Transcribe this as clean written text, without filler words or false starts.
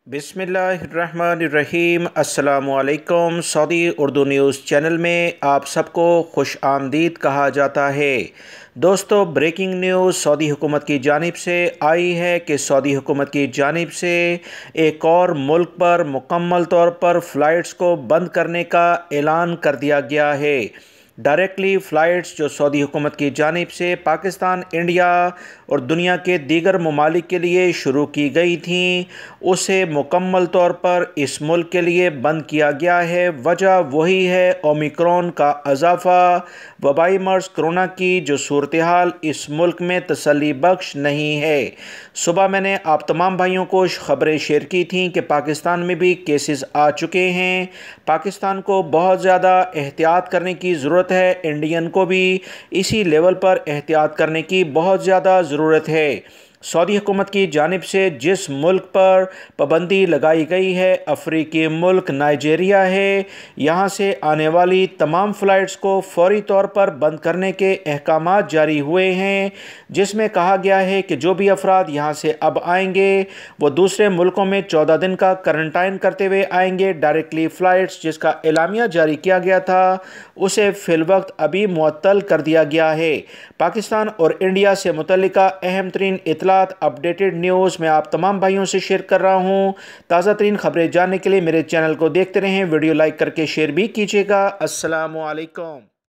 बिस्मिल्लाहिर्रहमानिर्रहीम। अस्सलामुअलैकुम। Saudi Urdu news channel में आप सबको खुश आमदीद कहा जाता है। दोस्तों, ब्रेकिंग न्यूज़ सऊदी हुकूमत की जानिब से आई है कि सऊदी हुकूमत की जानिब से एक और मुल्क पर मुकम्मल तौर पर फ़्लाइट्स को बंद करने का ऐलान कर दिया गया है। डायरेक्टली फ़्लाइट्स जो सऊदी हुकूमत की जानिब से पाकिस्तान, इंडिया और दुनिया के दीगर ममालिक के लिए शुरू की गई थीं, उसे मुकम्मल तौर पर इस मुल्क के लिए बंद किया गया है। वजह वही है, ओमिक्रॉन का इजाफ़ा। वबाई मर्ज़ कोरोना की जो सूरत हाल इस मुल्क में तसल्ली बख्श नहीं है। सुबह मैंने आप तमाम भाइयों को ख़बरें शेयर की थीं कि पाकिस्तान में भी केसेस आ चुके हैं। पाकिस्तान को बहुत ज़्यादा एहतियात करने की ज़रूरत है। इंडियन को भी इसी लेवल पर एहतियात करने की बहुत ज़्यादा ज़रूरत है। सऊदी हुकूमत की जानिब से जिस मुल्क पर पाबंदी लगाई गई है, अफ्रीकी मुल्क नाइजीरिया है। यहाँ से आने वाली तमाम फ़्लाइट्स को फ़ौरी तौर पर बंद करने के अहकामात जारी हुए हैं, जिसमें कहा गया है कि जो भी अफराद यहाँ से अब आएंगे वो दूसरे मुल्कों में 14 दिन का करंटाइन करते हुए आएंगे। डायरेक्टली फ़्लाइट्स जिसका एलामिया जारी किया गया था, उसे फ़िलवक्त अभी मुअत्तल कर दिया गया है। पाकिस्तान और इंडिया से मुतल्लिका अहम तरीन इतलात, अपडेटेड न्यूज़ मैं आप तमाम भाइयों से शेयर कर रहा हूँ। ताज़ा तरीन खबरें जानने के लिए मेरे चैनल को देखते रहें। वीडियो लाइक करके शेयर भी कीजिएगा। अस्सलामु अलैकुम।